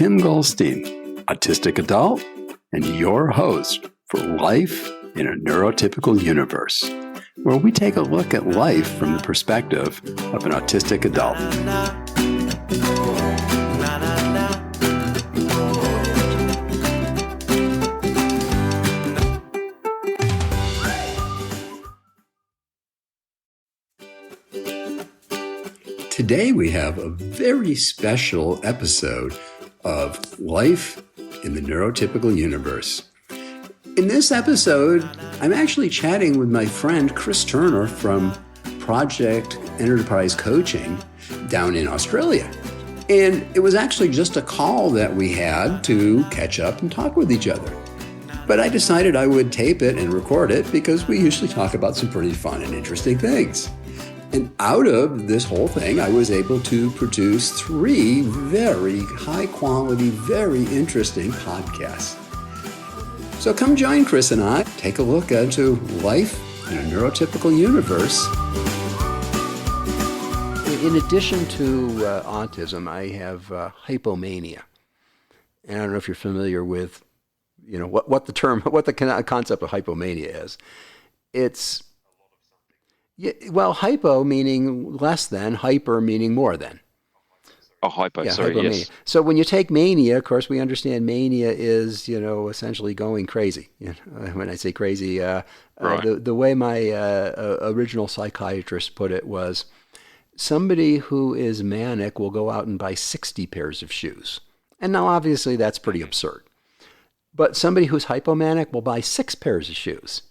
Tim Goldstein, autistic adult, and your host for Life in a Neurotypical Universe, where we take a look at life from the perspective of an autistic adult. Today we have a very special episode of Life in the Neurotypical Universe. In this episode, I'm actually chatting with my friend Chris Turner from Project Enterprise Coaching down in Australia. And it was actually just a call that we had to catch up and talk with each other. But I decided I would tape it and record it because we usually talk about some pretty fun and interesting things. And out of this whole thing, I was able to produce 3 very high quality, very interesting podcasts. So come join Chris and I, take a look into life in a neurotypical universe. In addition to autism, I have hypomania. And I don't know if you're familiar with, what the concept of hypomania is. It's hypo meaning less than, hyper meaning more than. Oh, hypo, yeah, sorry, hypomania. yes. So when you take mania, of course, we understand mania is, essentially going crazy. When I say crazy, right. The way my original psychiatrist put it was, somebody who is manic will go out and buy 60 pairs of shoes. And now, obviously, that's pretty absurd. But somebody who's hypomanic will buy 6 pairs of shoes.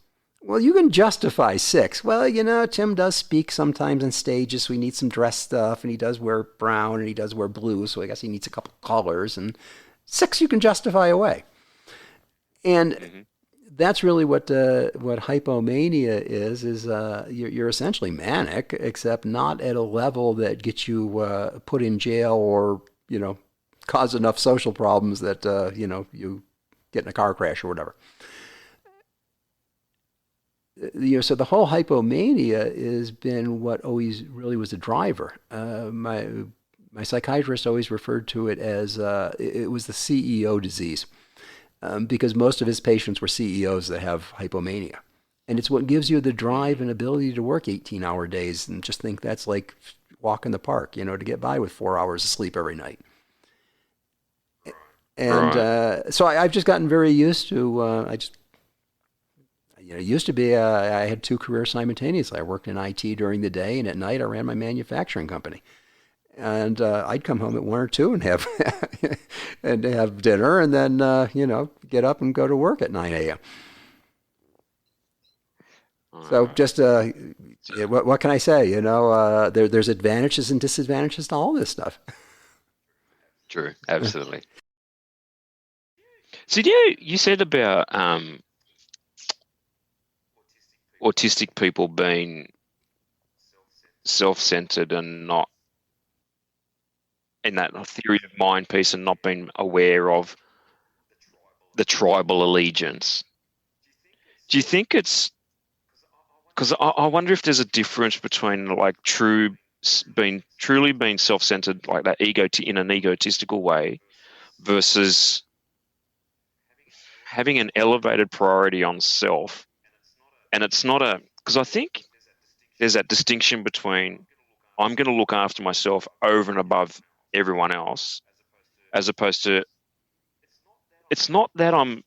Well, you can justify 6. Well, Tim does speak sometimes on stages, so he needs some dress stuff, and he does wear brown, and he does wear blue, so I guess he needs a couple colors, and 6 you can justify away. And that's really what hypomania is you're essentially manic, except not at a level that gets you put in jail or, cause enough social problems that, you get in a car crash or whatever. So the whole hypomania has been what always really was a driver. My psychiatrist always referred to it as it was the CEO disease, because most of his patients were CEOs that have hypomania. And it's what gives you the drive and ability to work 18-hour days and just think that's like walk in the park, to get by with 4 hours of sleep every night. And so I've just gotten very used to, it used to be I had 2 careers simultaneously. I worked in IT during the day, and at night I ran my manufacturing company. And I'd come home at 1 or 2 and have dinner, and then get up and go to work at 9 a.m. So just what can I say? There's advantages and disadvantages to all this stuff. True, absolutely. So you said about autistic people being self-centered and not in that theory of mind piece and not being aware of the tribal allegiance. Do you think it's because I wonder if there's a difference between like truly being self-centered, like that in an egotistical way, versus having an elevated priority on self. And it's not because I think there's that distinction between I'm going to look after myself over and above everyone else, as opposed to it's not that I'm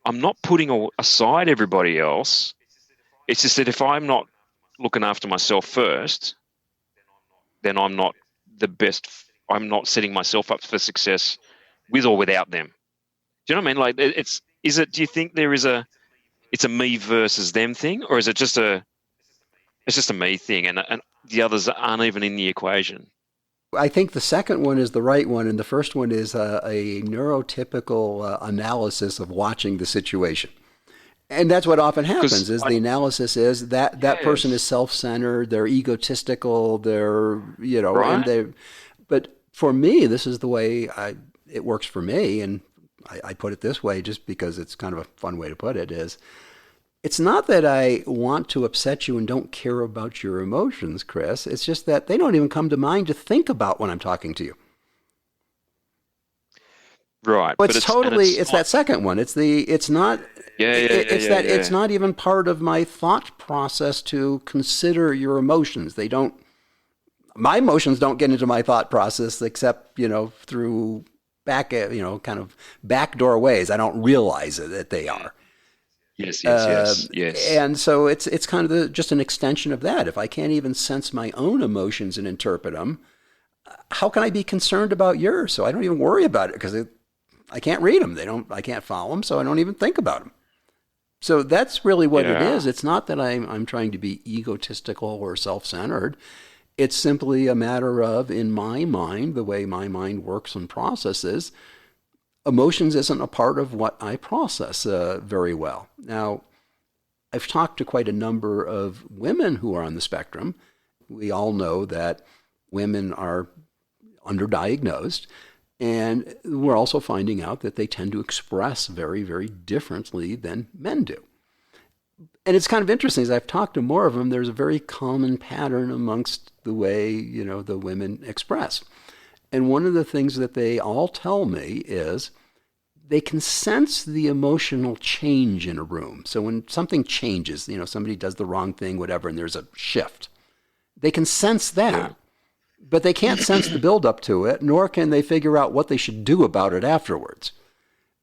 not putting aside everybody else. It's just that if I'm not looking after myself first, then I'm not the best. I'm not setting myself up for success with or without them. Do you know what I mean? Like do you think there is it's a me versus them thing, or is it just a me thing and the others aren't even in the equation? I think the second one is the right one, and the first one is a neurotypical analysis of watching the situation. And that's what often happens is the analysis is that person is self-centered, they're egotistical, they're, right. and but for me, this is the way it works for me, and I put it this way just because it's kind of a fun way to put it, is it's not that I want to upset you and don't care about your emotions, Chris. It's just that they don't even come to mind to think about when I'm talking to you. Right. Well, But it's that second one. It's not, it's not even part of my thought process to consider your emotions. My emotions don't get into my thought process except, through kind of backdoor ways. I don't realize it, that they are. Yes. And so it's kind of just an extension of that. If I can't even sense my own emotions and interpret them, how can I be concerned about yours? So I don't even worry about it because I can't read them. I can't follow them, so I don't even think about them. So that's really what it is. It's not that I'm trying to be egotistical or self-centered. It's simply a matter of, in my mind, the way my mind works and processes, emotions isn't a part of what I process very well. Now, I've talked to quite a number of women who are on the spectrum. We all know that women are underdiagnosed, and we're also finding out that they tend to express very, very differently than men do. And it's kind of interesting, as I've talked to more of them, there's a very common pattern amongst the way, the women express. And one of the things that they all tell me is they can sense the emotional change in a room. So when something changes, somebody does the wrong thing, whatever, and there's a shift, they can sense that. Yeah. But they can't sense the buildup to it, nor can they figure out what they should do about it afterwards.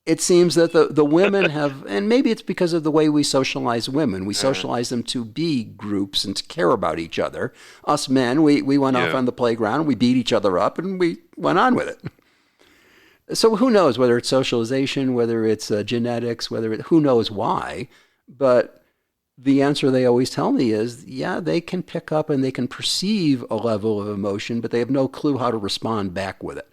It seems that the women have, and maybe it's because of the way we socialize women. We socialize them to be groups and to care about each other. Us men, we went off on the playground, we beat each other up, and we went on with it. So who knows whether it's socialization, whether it's genetics, who knows why. But the answer they always tell me is, they can pick up and they can perceive a level of emotion, but they have no clue how to respond back with it.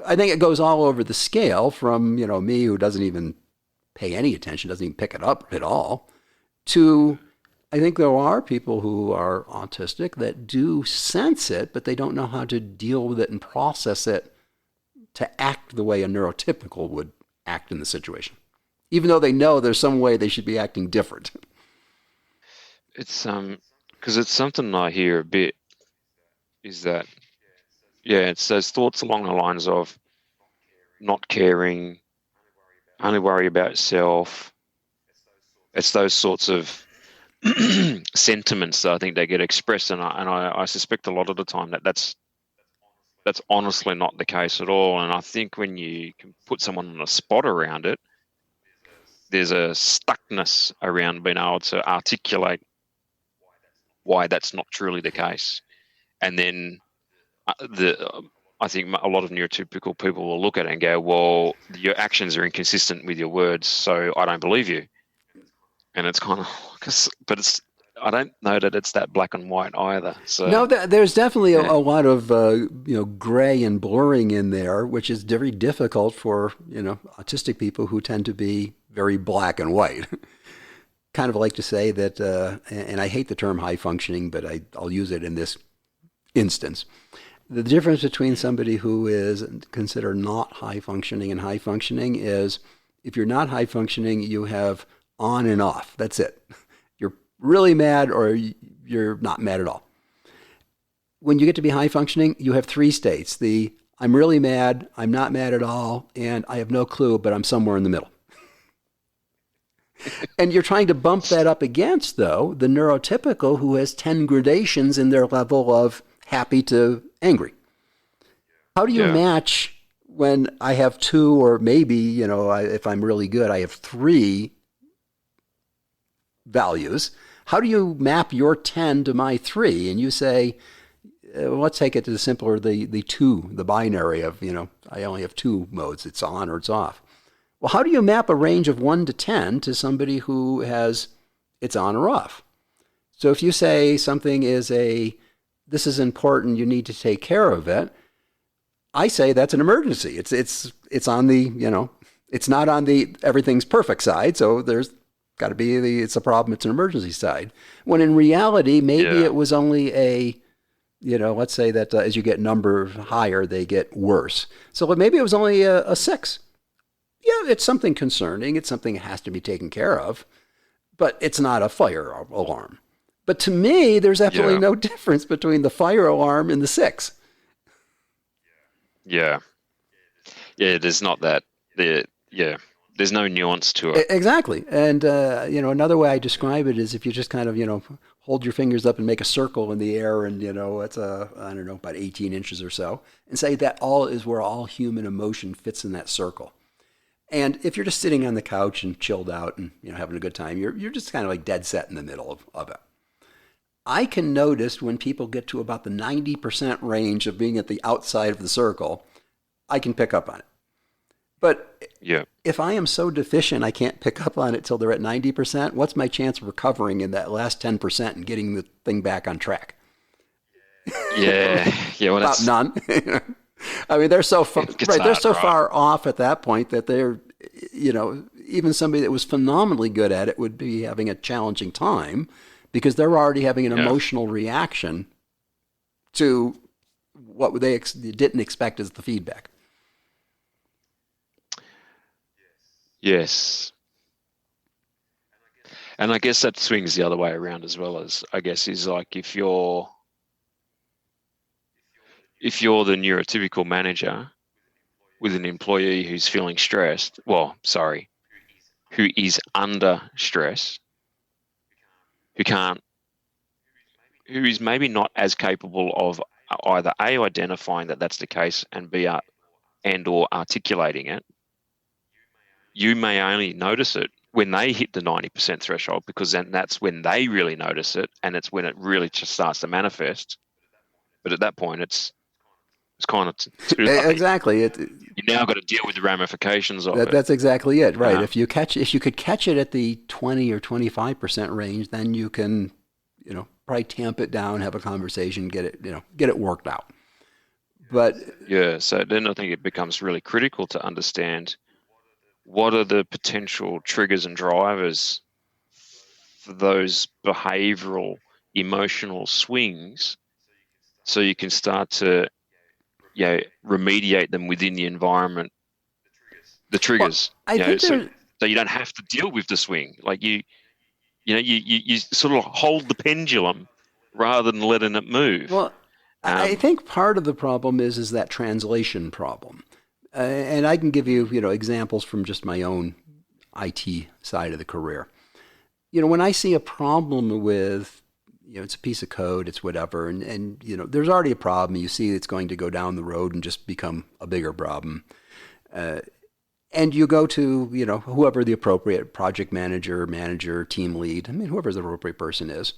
I think it goes all over the scale from, me who doesn't even pay any attention, doesn't even pick it up at all, to I think there are people who are autistic that do sense it, but they don't know how to deal with it and process it to act the way a neurotypical would act in the situation, even though they know there's some way they should be acting different. It's because it's something I hear a bit is that, it's those thoughts along the lines of not caring, only worry about yourself. It's those sorts of sentiments that I think they get expressed, and I suspect a lot of the time that's honestly not the case at all. And I think when you can put someone on a spot around it, there's a stuckness around being able to articulate why that's not truly the case. And then I think a lot of neurotypical people will look at it and go, well, your actions are inconsistent with your words, so I don't believe you. And it's kind of, but I don't know that it's that black and white either. So no, there's definitely a lot of gray and blurring in there, which is very difficult for autistic people who tend to be very black and white. Kind of like to say that, and I hate the term high functioning, but I'll use it in this instance. The difference between somebody who is considered not high functioning and high functioning is if you're not high functioning, you have on and off. That's it. You're really mad or you're not mad at all. When you get to be high functioning, you have three states. I'm really mad, I'm not mad at all, and I have no clue, but I'm somewhere in the middle. And you're trying to bump that up against, though, the neurotypical who has 10 gradations in their level of happy to angry. How do you match when I have two, or maybe, if I'm really good, I have three values? How do you map your 10 to my 3? And you say, let's take it to the simpler, the 2, the binary of, I only have 2 modes. It's on or it's off. Well, how do you map a range of 1 to 10 to somebody who has it's on or off? So if you say something is this is important, you need to take care of it, I say that's an emergency. It's on the, it's not on the everything's perfect side, so there's got to be it's a problem, it's an emergency side. When in reality, maybe it was only let's say that as you get number higher, they get worse. So maybe it was only a 6. Yeah, it's something concerning. It's something that has to be taken care of, but it's not a fire alarm. But to me, there's absolutely no difference between the fire alarm and the 6. Yeah. Yeah, there's not that. Yeah, there's no nuance to it. Exactly. And, another way I describe it is if you just kind of, hold your fingers up and make a circle in the air and, it's I don't know, about 18 inches or so, and say that all is where all human emotion fits in that circle. And if you're just sitting on the couch and chilled out and, having a good time, you're just kind of like dead set in the middle of it. I can notice when people get to about the 90% range of being at the outside of the circle, I can pick up on it. But Yeah. if I am so deficient I can't pick up on it till they're at 90%, what's my chance of recovering in that last 10% and getting the thing back on track? Yeah. Yeah. Well, About that's none. I mean, they're so far, it's right. They're hard, so right? far off at that point that they're, even somebody that was phenomenally good at it would be having a challenging time because they're already having an Yeah. emotional reaction to what they didn't expect as the feedback. Yes. And I guess that swings the other way around as well, as I guess is like if you're the neurotypical manager with an employee who's feeling stressed, well, sorry, who is under stress, who can't, who is maybe not as capable of either A, identifying that that's the case, and B, and or articulating it, you may only notice it when they hit the 90% threshold, because then that's when they really notice it, and it's when it really just starts to manifest. But at that point, it's kind of too late. Exactly. You now got to deal with the ramifications of it. That's exactly it, right? Um, If you could catch it at the 20 or 25% range, then you can, probably tamp it down, have a conversation, get it worked out. But yeah, so then I think it becomes really critical to understand what are the potential triggers and drivers for those behavioral, emotional swings, so you can start to, remediate them within the environment, the well, triggers, I think so there. you don't have to deal with the swing. Like you sort of hold the pendulum rather than letting it move. Well, I Um, think part of the problem is that translation problem, and I can give you examples from just my own IT side of the career. When I see a problem with it's a piece of code, it's whatever, and there's already a problem. You see it's going to go down the road and just become a bigger problem. Uh, and you go to whoever the appropriate project manager, team lead. I mean, whoever the appropriate person is.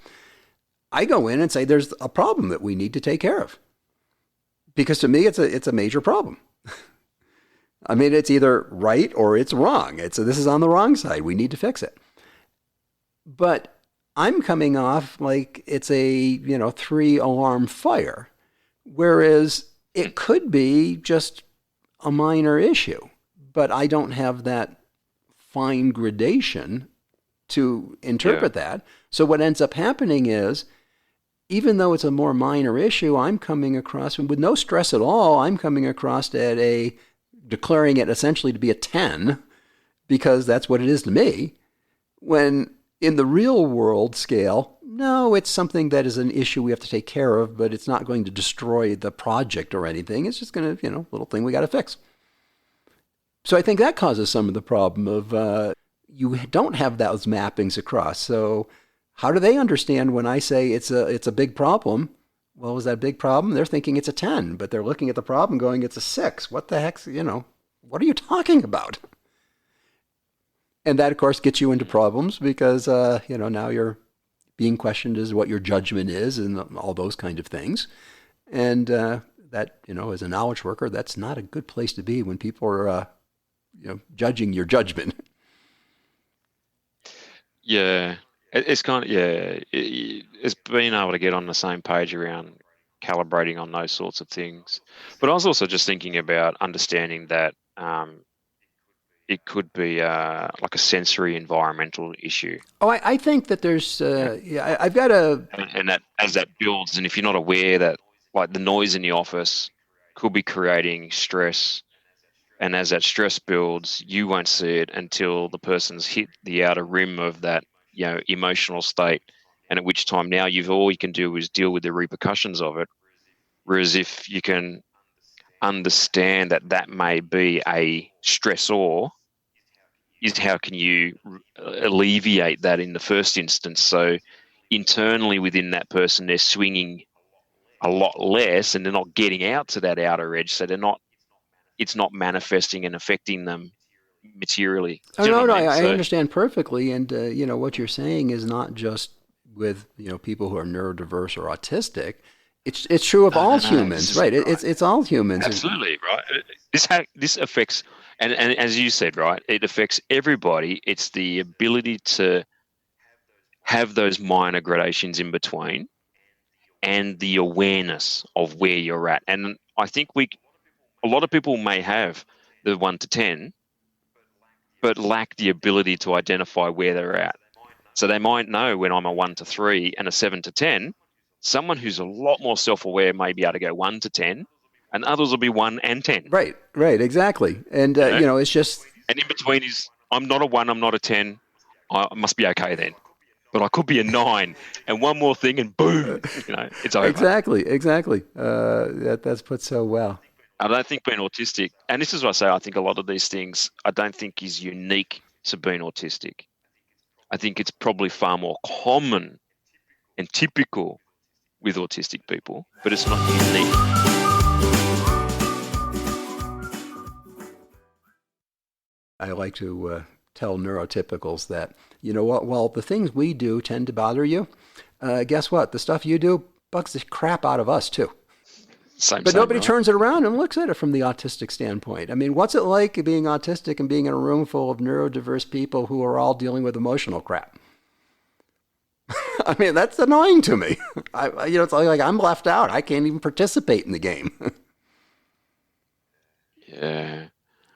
I go in and say, there's a problem that we need to take care of. Because to me, it's a major problem. I mean, it's either right or it's wrong. This is on the wrong side. We need to fix it. But I'm coming off like it's a, 3 alarm fire. Whereas it could be just a minor issue, but I don't have that fine gradation to yeah, interpret that. So what ends up happening is even though it's a more minor issue, I'm coming across with no stress at all. I'm coming across at declaring it essentially to be a 10 because that's what it is to me. When in the real world scale, no, it's something that is an issue we have to take care of, but it's not going to destroy the project or anything. It's just going to, little thing we got to fix. So I think that causes some of the problem of you don't have those mappings across. So how do they understand when I say it's a big problem? Well, is that a big problem? They're thinking it's a 10, but they're looking at the problem going, it's a 6. What the heck's, what are you talking about? And that, of course, gets you into problems because, now you're being questioned as what your judgment is and all those kind of things. And that, as a knowledge worker, that's not a good place to be when people are, judging your judgment. yeah. It's kind of, it's being able to get on the same page around calibrating on those sorts of things. But I was also just thinking about understanding that it could be like a sensory environmental issue. Oh, I think that there's, I've got a, And that as that builds, and if you're not aware that like the noise in the office could be creating stress, and as that stress builds, you won't see it until the person's hit the outer rim of that emotional state, and at which time now all you can do is deal with the repercussions of it. Whereas if you can understand that that may be a stressor is how can you alleviate that in the first instance. So internally within that person, they're swinging a lot less and they're not getting out to that outer edge. So it's not manifesting and affecting them materially. Oh, Do you know no, what I mean? I understand perfectly. And, what you're saying is not just with, people who are neurodiverse or autistic. It's true of all humans, right? It's all humans. Absolutely, right. This affects, and as you said, right, it affects everybody. It's the ability to have those minor gradations in between and the awareness of where you're at. And I think a lot of people may have the 1 to 10, but lack the ability to identify where they're at. So they might know when I'm a 1 to 3 and a 7 to 10. Someone who's a lot more self-aware may be able to go 1 to 10, and others will be 1 and 10. Right, exactly. And, it's just... And in between is, I'm not a 1, I'm not a 10. I must be okay then. But I could be a 9, and one more thing, and boom, it's over. Exactly. That's put so well. I don't think being autistic, and this is what I say, I think a lot of these things, I don't think is unique to being autistic. I think it's probably far more common and typical with autistic people, but it's not unique. I like to tell neurotypicals that, while the things we do tend to bother you, guess what? The stuff you do bugs the crap out of us too. But nobody turns it around and looks at it from the autistic standpoint. I mean, what's it like being autistic and being in a room full of neurodiverse people who are all dealing with emotional crap? I mean, that's annoying to me. It's like I'm left out. I can't even participate in the game. Yeah.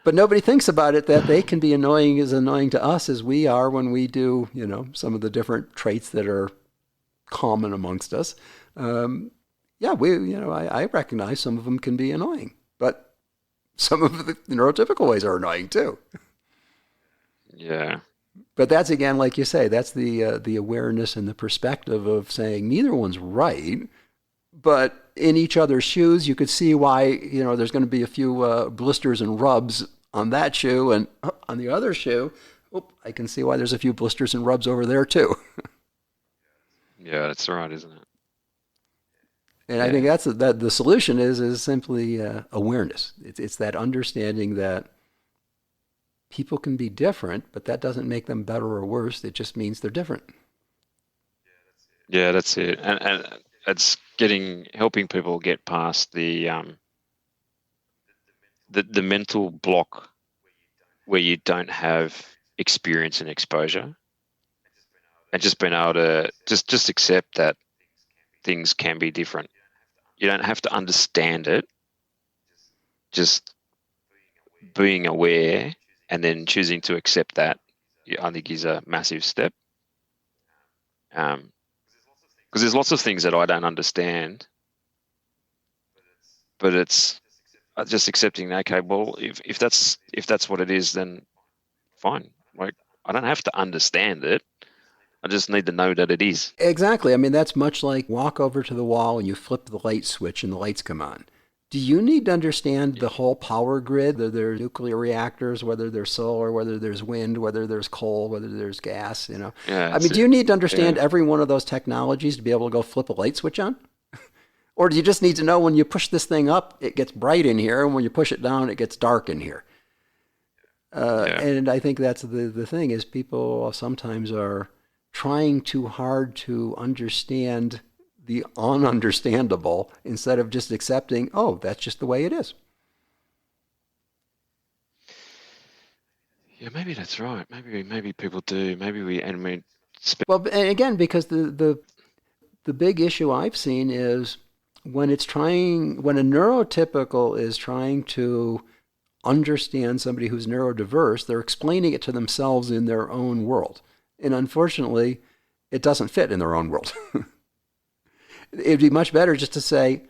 But nobody thinks about it that they can be as annoying to us as we are when we do, some of the different traits that are common amongst us. I recognize some of them can be annoying, but some of the neurotypical ways are annoying too. Yeah. But that's, again, like you say, that's the awareness and the perspective of saying neither one's right, but in each other's shoes, you could see why, there's going to be a few blisters and rubs on that shoe, and on the other shoe, I can see why there's a few blisters and rubs over there too. Yeah, that's right, isn't it? And I think that's that the solution is simply awareness. It's that understanding that people can be different, but that doesn't make them better or worse. It just means they're different. Yeah, that's it. And it's helping people get past the mental block where you don't have experience and exposure, and just being able to just accept that things can be different. You don't have to understand it. Just being aware and then choosing to accept that, I think, is a massive step. Because there's lots of things that I don't understand, but it's just accepting. Okay, well, if that's what it is, then fine. Like, I don't have to understand it. I just need to know that it is. Exactly. I mean, that's much like walk over to the wall and you flip the light switch and the lights come on. Do you need to understand the whole power grid, whether there's nuclear reactors, whether there's solar, whether there's wind, whether there's coal, whether there's gas, Yeah, I mean, do you need to understand every one of those technologies to be able to go flip a light switch on? Or do you just need to know when you push this thing up, it gets bright in here, and when you push it down, it gets dark in here? And I think that's the thing is people sometimes are trying too hard to understand the ununderstandable instead of just accepting, oh, that's just the way it is. Yeah, maybe that's right. Maybe people do. Well, and again, because the big issue I've seen is when a neurotypical is trying to understand somebody who's neurodiverse, they're explaining it to themselves in their own world. And unfortunately, it doesn't fit in their own world. It'd be much better just to say,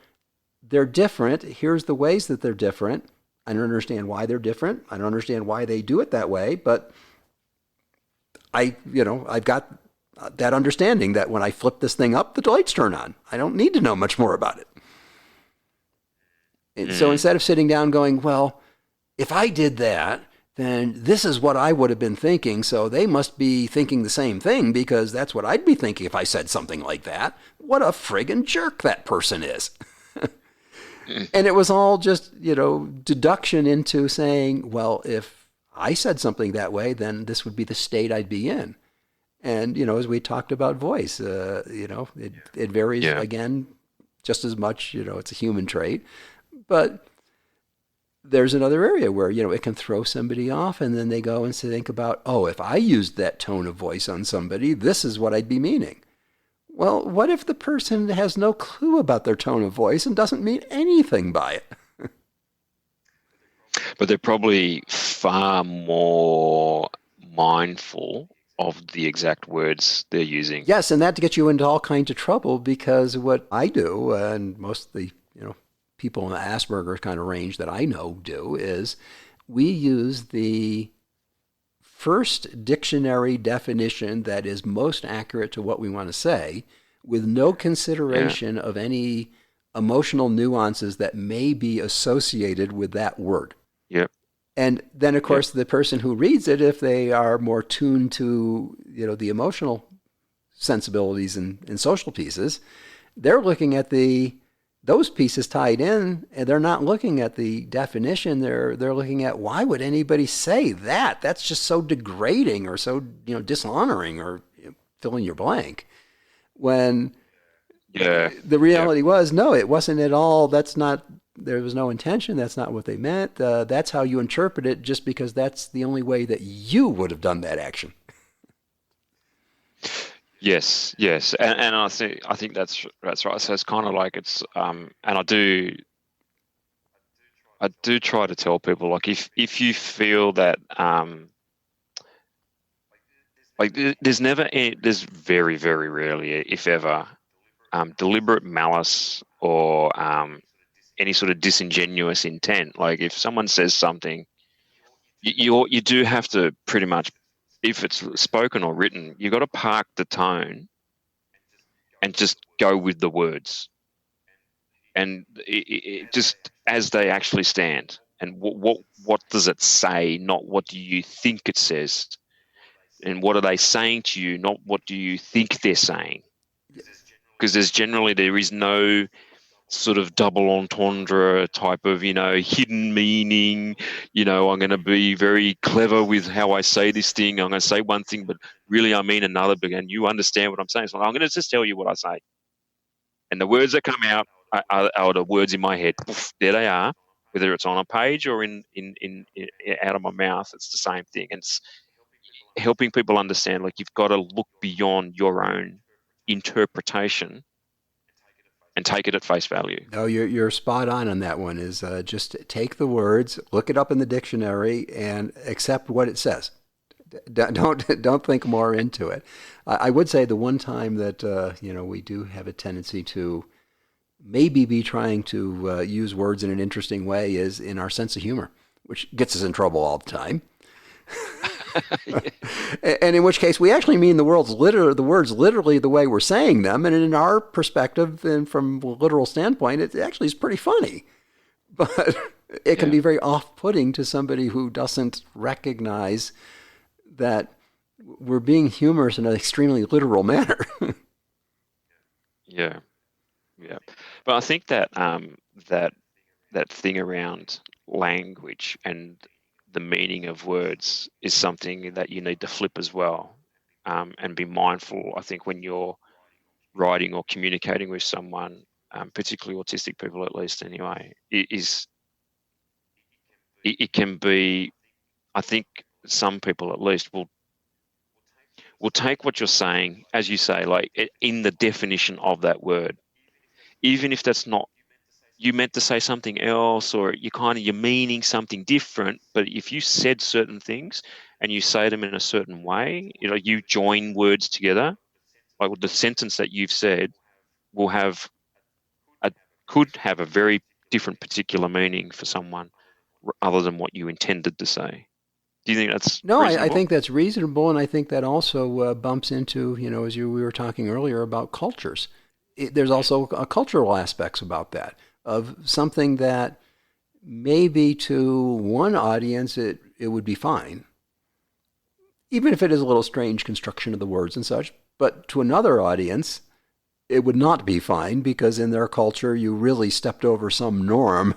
they're different. Here's the ways that they're different. I don't understand why they're different. I don't understand why they do it that way, but I've got that understanding that when I flip this thing up, the lights turn on. I don't need to know much more about it. And so instead of sitting down going, well, if I did that, then this is what I would have been thinking, so they must be thinking the same thing because that's what I'd be thinking if I said something like that. What a friggin' jerk that person is. And it was all just, deduction into saying, well, if I said something that way, then this would be the state I'd be in. And, as we talked about voice, it varies, again, just as much, it's a human trait. But there's another area where, it can throw somebody off and then they go and think about, oh, if I used that tone of voice on somebody, this is what I'd be meaning. Well, what if the person has no clue about their tone of voice and doesn't mean anything by it? But they're probably far more mindful of the exact words they're using. Yes, and that gets you into all kinds of trouble because what I do, and most of the people in the Asperger kind of range that I know do, is we use the first dictionary definition that is most accurate to what we want to say with no consideration of any emotional nuances that may be associated with that word. Yep. And then, of course, the person who reads it, if they are more tuned to, the emotional sensibilities and social pieces, they're looking at those pieces tied in, and they're not looking at the definition. They're looking at, why would anybody say that? That's just so degrading or so dishonoring or fill in your blank. When the reality was, no, it wasn't at all. There was no intention. That's not what they meant. That's how you interpret it, just because that's the only way that you would have done that action. Yes, and I think that's right. So it's kind of like it's and I do try to tell people, like, if you feel that there's very, very rarely, if ever, deliberate malice or any sort of disingenuous intent. Like, if someone says something, you do have to pretty much, if it's spoken or written, you've got to park the tone and just go with the words, and it just as they actually stand. And what does it say? Not what do you think it says, and what are they saying to you? Not what do you think they're saying? Because there is no sort of double entendre type of, hidden meaning. I'm going to be very clever with how I say this thing. I'm going to say one thing, but really I mean another, and you understand what I'm saying. So I'm going to just tell you what I say. And the words that come out are the words in my head. Poof, there they are. Whether it's on a page or in out of my mouth, it's the same thing. And it's helping people understand, like, you've got to look beyond your own interpretation and take it at face value. No, you're spot on that one. Is just take the words, look it up in the dictionary, and accept what it says. Don't think more into it. I would say the one time that we do have a tendency to maybe be trying to use words in an interesting way is in our sense of humor, which gets us in trouble all the time. And in which case we actually mean the words literally the way we're saying them, and in our perspective and from a literal standpoint, it actually is pretty funny. But it can be very off-putting to somebody who doesn't recognize that we're being humorous in an extremely literal manner. Yeah. But I think that that thing around language and the meaning of words is something that you need to flip as well, and be mindful. I think when you're writing or communicating with someone, particularly autistic people, at least anyway, it can be. I think some people at least will take what you're saying, as you say, like in the definition of that word, even if that's not. You meant to say something else, or you're meaning something different. But if you said certain things and you say them in a certain way, you join words together, like the sentence that you've said could have a very different particular meaning for someone other than what you intended to say. Do you think that's reasonable? I think that's reasonable, and I think that also bumps into, as we were talking earlier about cultures. There's also cultural aspects about that, of something that maybe to one audience it would be fine, even if it is a little strange construction of the words and such. But to another audience, it would not be fine because in their culture, you really stepped over some norm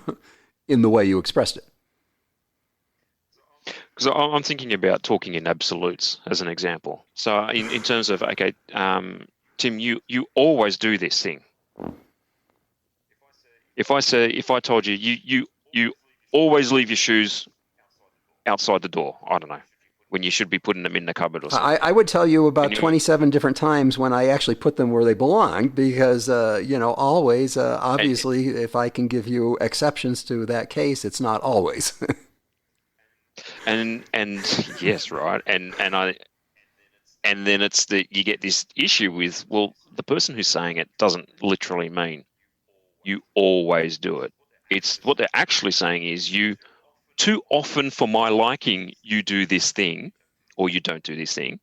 in the way you expressed it. Because I'm thinking about talking in absolutes as an example. So in terms of, okay, Tim, you always do this thing. If I told you, you always leave your shoes outside the door, I don't know, when you should be putting them in the cupboard or something. I would tell you about 27 different times when I actually put them where they belong because, always, obviously, if I can give you exceptions to that case, it's not always. and yes, right. And then it's you get this issue with, well, the person who's saying it doesn't literally mean you always do it. It's what they're actually saying is you too often for my liking, you do this thing or you don't do this thing.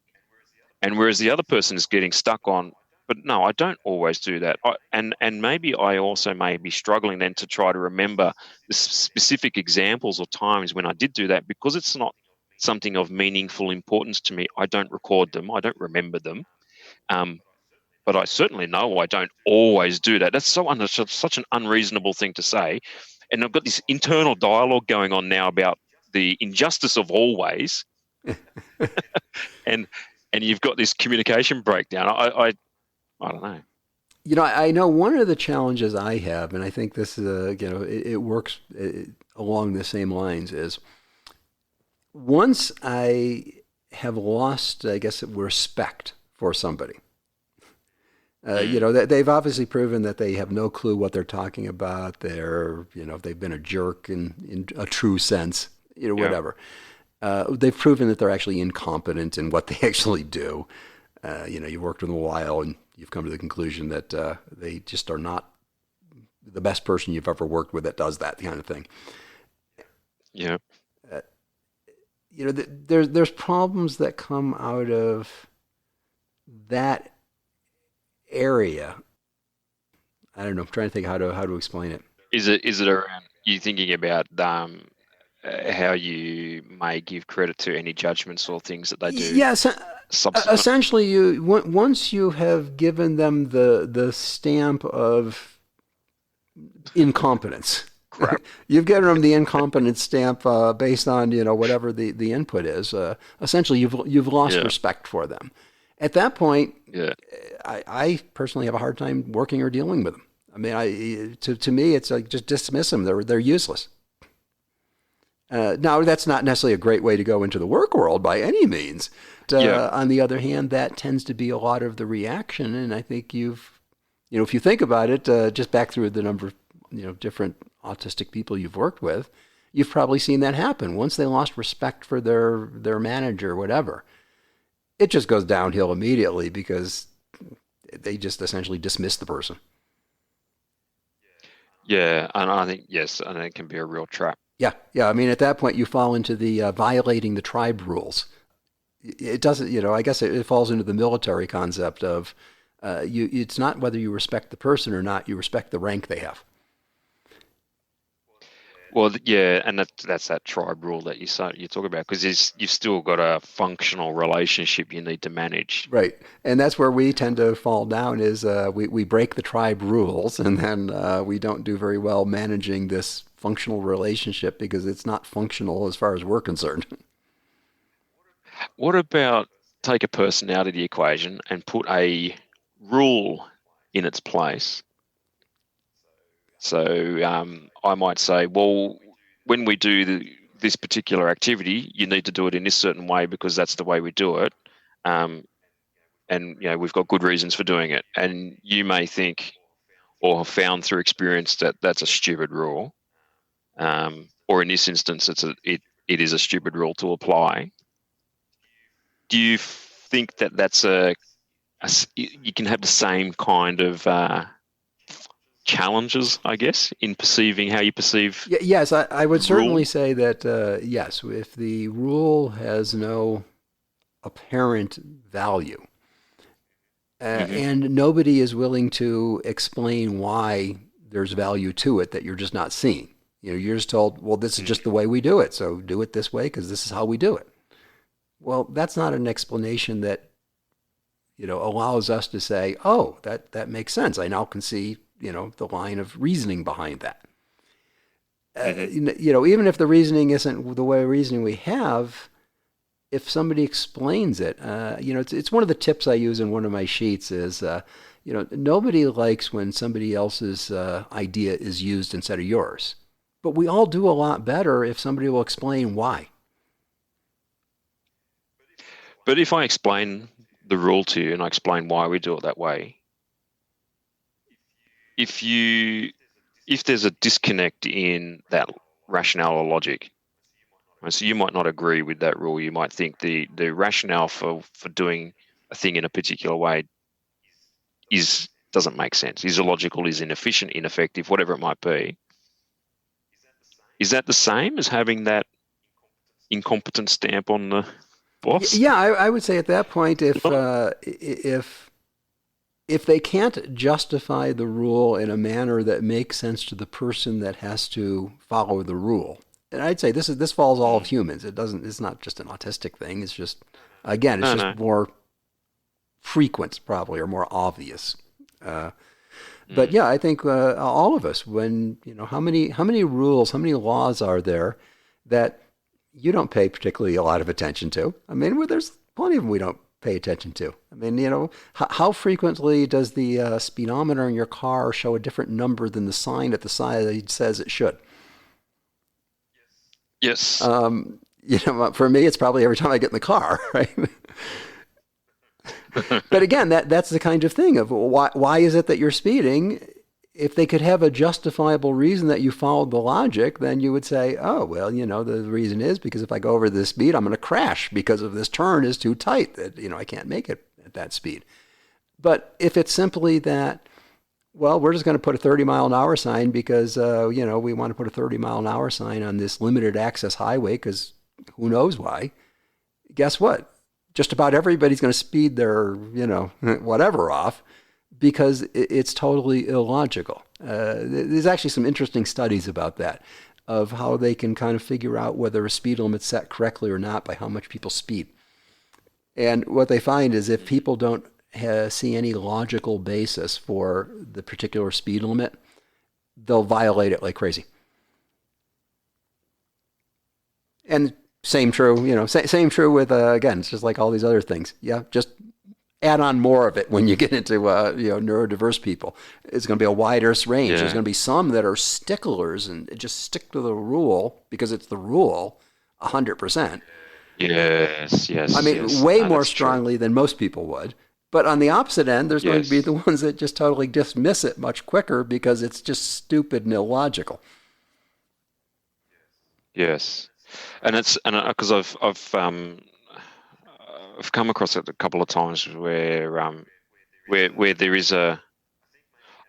And whereas the other person is getting stuck on, but no, I don't always do that. And maybe I also may be struggling then to try to remember the specific examples or times when I did do that because it's not something of meaningful importance to me. I don't record them. I don't remember them. But I certainly know I don't always do that. That's such an unreasonable thing to say. And I've got this internal dialogue going on now about the injustice of always. and you've got this communication breakdown. I don't know. I know one of the challenges I have, and I think this is, it works along the same lines, is once I have lost, I guess, respect for somebody, they've obviously proven that they have no clue what they're talking about. They've been a jerk in a true sense, whatever. They've proven that they're actually incompetent in what they actually do. You've worked with them a while and you've come to the conclusion that they just are not the best person you've ever worked with that does that kind of thing. Yeah. There's problems that come out of that area. I don't know. I'm trying to think how to explain it. Is it around you thinking about how you may give credit to any judgments or things that they do? Yes. Essentially, once you have given them the stamp of incompetence, you've given them the incompetence stamp based on whatever the input is. Essentially, you've lost respect for them. At that point, I personally have a hard time working or dealing with them. I mean, to me, it's like just dismiss them. They're useless. Now, that's not necessarily a great way to go into the work world by any means. On the other hand, that tends to be a lot of the reaction. And I think if you think about it, just back through the number of, different autistic people you've worked with, you've probably seen that happen. Once they lost respect for their manager or whatever, it just goes downhill immediately because they just essentially dismiss the person. Yeah, and I think, it can be a real trap. Yeah. I mean, at that point, you fall into the violating the tribe rules. It doesn't, I guess it falls into the military concept of it's not whether you respect the person or not, you respect the rank they have. Well, yeah, and that's that tribe rule that you talk about, because you've still got a functional relationship you need to manage. Right, and that's where we tend to fall down is we break the tribe rules, and then we don't do very well managing this functional relationship because it's not functional as far as we're concerned. What about take a person out of the equation and put a rule in its place? So I might say, well, when we do this particular activity, you need to do it in this certain way because that's the way we do it. And we've got good reasons for doing it. And you may think or have found through experience that that's a stupid rule. Or in this instance, it is a stupid rule to apply. Do you think that that's you can have the same kind of challenges, I guess, in perceiving how you perceive? Yes, I would certainly say that, yes, if the rule has no apparent value and nobody is willing to explain why there's value to it that you're just not seeing. You're just told, well, this is just the way we do it, so do it this way because this is how we do it. Well, that's not an explanation that allows us to say, oh, that makes sense. I now can see the line of reasoning behind that. Even if the reasoning isn't the way reasoning we have, if somebody explains it, it's one of the tips I use in one of my sheets is, nobody likes when somebody else's idea is used instead of yours. But we all do a lot better if somebody will explain why. But if I explain the rule to you and I explain why we do it that way, if there's a disconnect in that rationale or logic, so you might not agree with that rule. You might think the rationale for doing a thing in a particular way doesn't make sense, is illogical, is inefficient, ineffective, whatever it might be. Is that the same as having that incompetent stamp on the box? Yeah, I would say at that point, if they can't justify the rule in a manner that makes sense to the person that has to follow the rule, and I'd say this falls all of humans. It's not just an autistic thing. It's just, again, it's just more frequent probably, or more obvious. But yeah, I think all of us, when how many rules, how many laws are there that you don't pay particularly a lot of attention to? I mean, there's plenty of them we don't pay attention to. I mean, how frequently does the speedometer in your car show a different number than the sign at the side says it should? Yes. For me, it's probably every time I get in the car, right? But again, that's the kind of thing of why is it that you're speeding? If they could have a justifiable reason that you followed the logic, then you would say, oh, well, the reason is because if I go over this speed, I'm going to crash because of this turn is too tight that, I can't make it at that speed. But if it's simply that, well, we're just going to put a 30-mile-an-hour sign because, we want to put a 30-mile-an-hour sign on this limited access highway because who knows why. Guess what? Just about everybody's going to speed their, whatever off because it's totally illogical. There's actually some interesting studies about that, of how they can kind of figure out whether a speed limit's set correctly or not by how much people speed. And what they find is if people don't see any logical basis for the particular speed limit, they'll violate it like crazy. And same true, same true with, again, it's just like all these other things. Yeah, just add on more of it when you get into, neurodiverse people. It's going to be a wider range. Yeah. There's going to be some that are sticklers and just stick to the rule because it's the rule 100%. Yes. I mean, way more strongly than most people would. But on the opposite end, there's going to be the ones that just totally dismiss it much quicker because it's just stupid and illogical. Yes. And because I've come across it a couple of times where there is I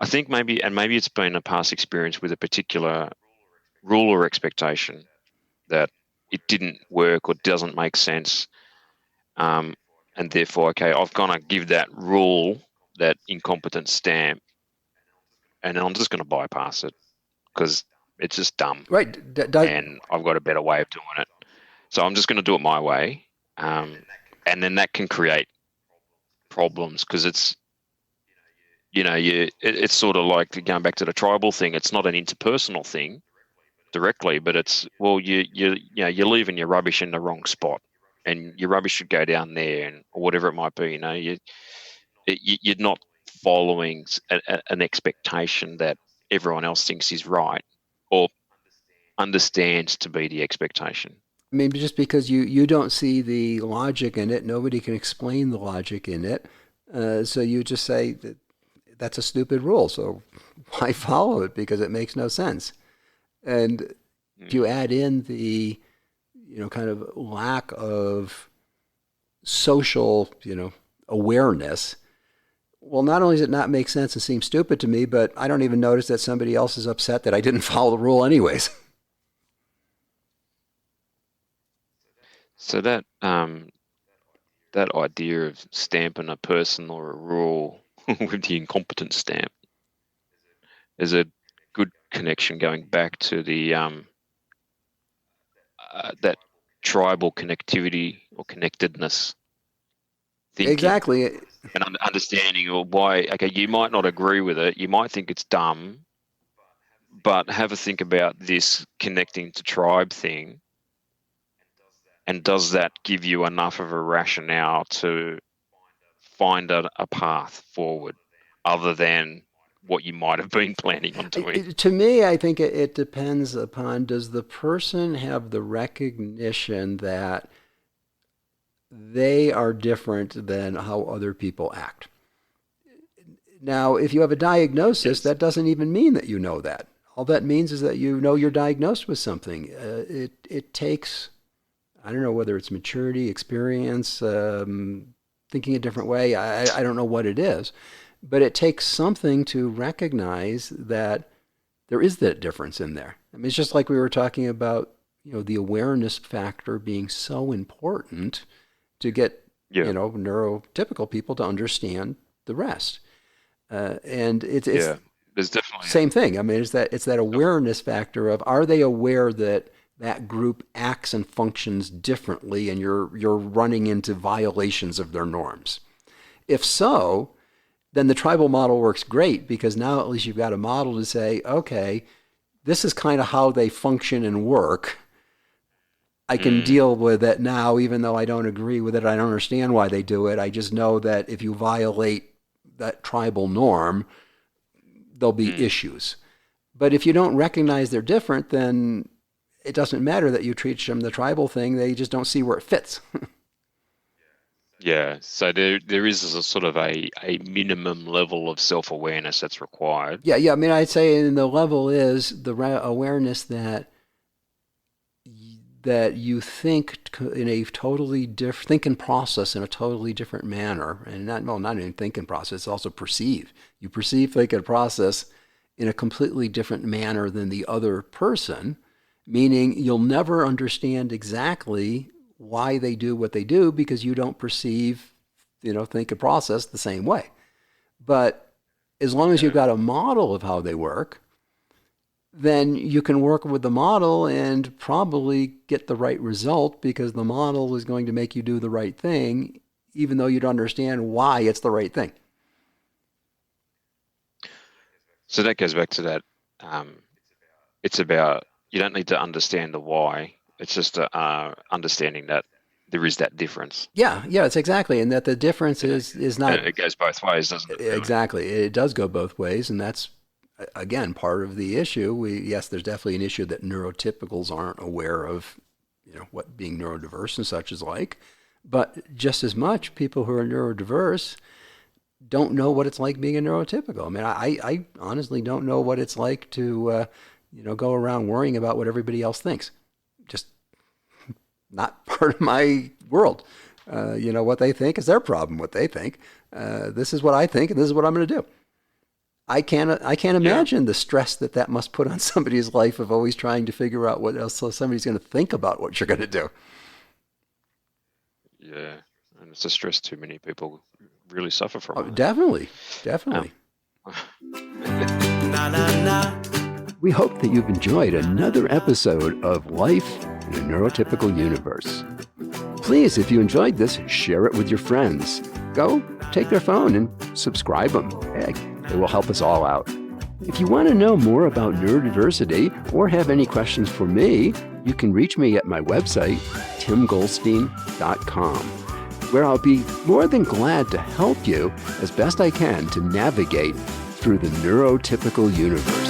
think maybe it's been a past experience with a particular rule or expectation that it didn't work or doesn't make sense, and therefore, okay, I've got to give that rule that incompetent stamp, and then I'm just going to bypass it because it's just dumb. Right. And I've got a better way of doing it. So I'm just going to do it my way. And then that can create problems because it's, it's sort of like going back to the tribal thing. It's not an interpersonal thing directly, but it's, well, you're leaving your rubbish in the wrong spot and your rubbish should go down there or whatever it might be. You're not following an expectation that everyone else thinks is right or understands to be the expectation. Maybe just because you don't see the logic in it, nobody can explain the logic in it. So you just say that's a stupid rule, so why follow it? Because it makes no sense. And if you add in the, kind of lack of social, awareness, well, not only does it not make sense and seem stupid to me, but I don't even notice that somebody else is upset that I didn't follow the rule anyways. So that idea of stamping a person or a rule with the incompetent stamp is a good connection going back to the that tribal connectivity or connectedness thinking. Exactly. And understanding why, okay, you might not agree with it, you might think it's dumb, but have a think about this connecting to tribe thing, and does that give you enough of a rationale to find a path forward other than what you might have been planning on doing? To me, I think it depends upon, does the person have the recognition that they are different than how other people act? Now, if you have a diagnosis, that doesn't even mean that you know that. All that means is that you know you're diagnosed with something. It takes, I don't know whether it's maturity, experience, thinking a different way. I don't know what it is. But it takes something to recognize that there is that difference in there. I mean, it's just like we were talking about, the awareness factor being so important to get, neurotypical people to understand the rest. And it's there's definitely same thing. I mean, it's that awareness factor of, are they aware that that group acts and functions differently, and you're running into violations of their norms? If so, then the tribal model works great, because now at least you've got a model to say, okay, this is kind of how they function and work. I can deal with it now, even though I don't agree with it. I don't understand why they do it. I just know that if you violate that tribal norm, there'll be issues. But if you don't recognize they're different, then it doesn't matter that you teach them the tribal thing. They just don't see where it fits. Yeah, so there is a sort of a minimum level of self-awareness that's required. Yeah. I mean, I'd say the level is the awareness that you think in a totally different, think and process in a totally different manner, and not even think and process, it's also perceive. You perceive, think, and process in a completely different manner than the other person, meaning you'll never understand exactly why they do what they do, because you don't perceive, think and process the same way. But as long as you've got a model of how they work, then you can work with the model and probably get the right result, because the model is going to make you do the right thing, even though you don't understand why it's the right thing. So that goes back to that. It's about, you don't need to understand the why. It's just understanding that there is that difference. Yeah, it's exactly. And that the difference is not... It goes both ways, doesn't it? Exactly. It does go both ways. And that's, again, part of the issue. Yes, there's definitely an issue that neurotypicals aren't aware of, what being neurodiverse and such is like. But just as much, people who are neurodiverse don't know what it's like being a neurotypical. I mean, I honestly don't know what it's like to, go around worrying about what everybody else thinks. Just not part of my world. What they think is their problem, what they think. This is what I think, and this is what I'm going to do. I can't imagine the stress that must put on somebody's life of always trying to figure out what else somebody's going to think about what you're going to do. Yeah, and it's a stress too many people really suffer from. Oh, definitely. We hope that you've enjoyed another episode of Life in a Neurotypical Universe. Please, if you enjoyed this, share it with your friends. Go take their phone and subscribe them. Heck, it will help us all out. If you want to know more about neurodiversity or have any questions for me, you can reach me at my website, timgoldstein.com, where I'll be more than glad to help you as best I can to navigate through the neurotypical universe.